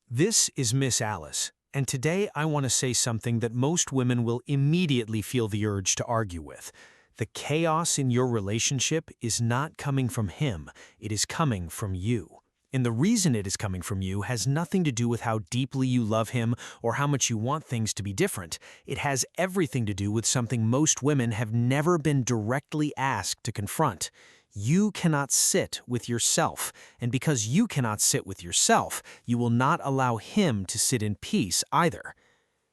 This is Miss Alice, and today I want to say something that most women will immediately feel the urge to argue with. The chaos in your relationship is not coming from him, it is coming from you. And the reason it is coming from you has nothing to do with how deeply you love him or how much you want things to be different. It has everything to do with something most women have never been directly asked to confront. You cannot sit with yourself, and because you cannot sit with yourself, you will not allow him to sit in peace either.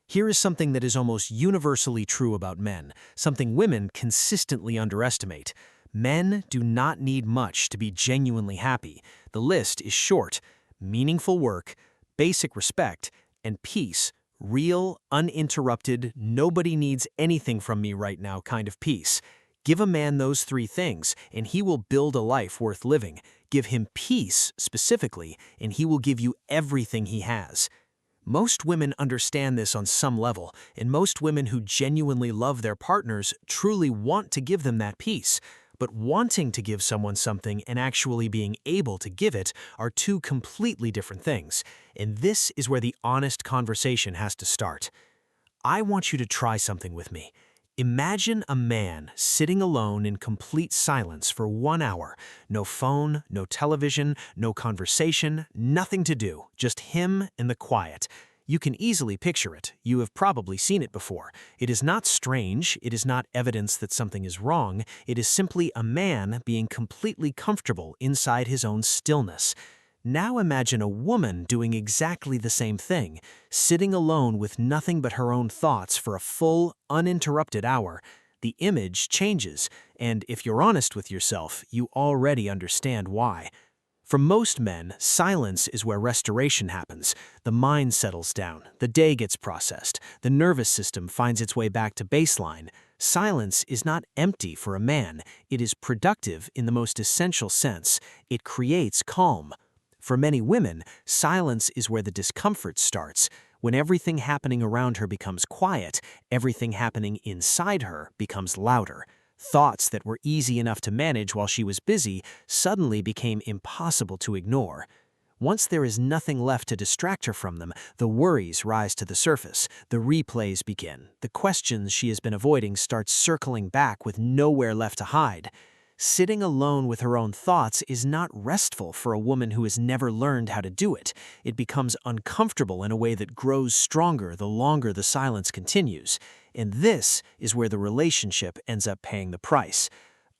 Here is something that is almost universally true about men, something women consistently underestimate. Men do not need much to be genuinely happy. The list is short: meaningful work, basic respect, and peace. Real, uninterrupted, nobody needs anything from me right now kind of peace. Give a man those three things, and he will build a life worth living. Give him peace, specifically, and he will give you everything he has. Most women understand this on some level, and most women who genuinely love their partners truly want to give them that peace. But wanting to give someone something and actually being able to give it are two completely different things. And this is where the honest conversation has to start. I want you to try something with me. Imagine a man sitting alone in complete silence for 1 hour. No phone, no television, no conversation, nothing to do, just him and the quiet. You can easily picture it. You have probably seen it before. It is not strange. It is not evidence that something is wrong. It is simply a man being completely comfortable inside his own stillness. Now imagine a woman doing exactly the same thing, sitting alone with nothing but her own thoughts for a full, uninterrupted hour. The image changes, and if you're honest with yourself, you already understand why. For most men, silence is where restoration happens. The mind settles down, the day gets processed, the nervous system finds its way back to baseline. Silence is not empty for a man, it is productive in the most essential sense. It creates calm. For many women, silence is where the discomfort starts. When everything happening around her becomes quiet, everything happening inside her becomes louder. Thoughts that were easy enough to manage while she was busy suddenly became impossible to ignore. Once there is nothing left to distract her from them, the worries rise to the surface, the replays begin, the questions she has been avoiding start circling back with nowhere left to hide. Sitting alone with her own thoughts is not restful for a woman who has never learned how to do it. It becomes uncomfortable in a way that grows stronger the longer the silence continues. And this is where the relationship ends up paying the price.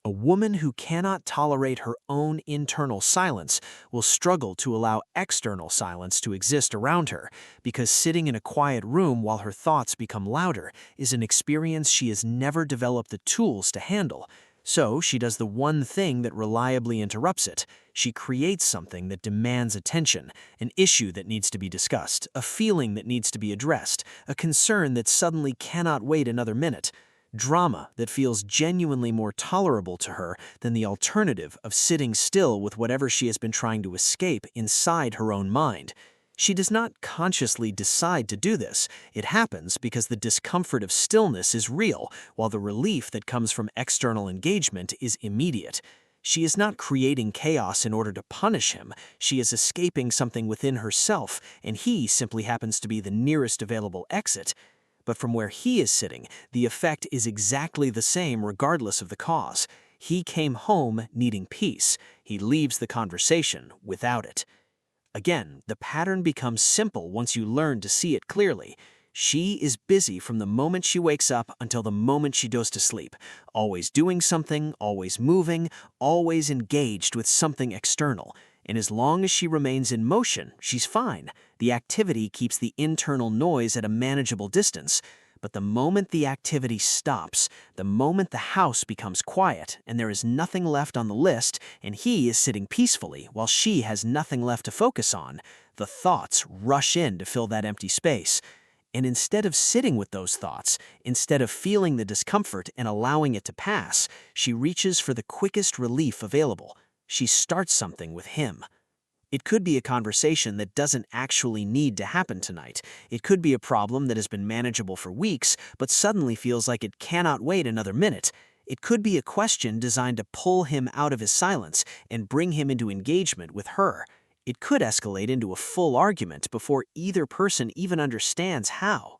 A woman who cannot tolerate her own internal silence will struggle to allow external silence to exist around her, because sitting in a quiet room while her thoughts become louder is an experience she has never developed the tools to handle. So she does the one thing that reliably interrupts it. She creates something that demands attention, an issue that needs to be discussed, a feeling that needs to be addressed, a concern that suddenly cannot wait another minute. Drama that feels genuinely more tolerable to her than the alternative of sitting still with whatever she has been trying to escape inside her own mind. She does not consciously decide to do this. It happens because the discomfort of stillness is real, while the relief that comes from external engagement is immediate. She is not creating chaos in order to punish him. She is escaping something within herself, and he simply happens to be the nearest available exit. But from where he is sitting, the effect is exactly the same regardless of the cause. He came home needing peace. He leaves the conversation without it. Again, the pattern becomes simple once you learn to see it clearly. She is busy from the moment she wakes up until the moment she goes to sleep, always doing something, always moving, always engaged with something external. And as long as she remains in motion, she's fine. The activity keeps the internal noise at a manageable distance. But the moment the activity stops, the moment the house becomes quiet and there is nothing left on the list and he is sitting peacefully while she has nothing left to focus on, the thoughts rush in to fill that empty space. And instead of sitting with those thoughts, instead of feeling the discomfort and allowing it to pass, she reaches for the quickest relief available. She starts something with him. It could be a conversation that doesn't actually need to happen tonight. It could be a problem that has been manageable for weeks, but suddenly feels like it cannot wait another minute. It could be a question designed to pull him out of his silence and bring him into engagement with her. It could escalate into a full argument before either person even understands how.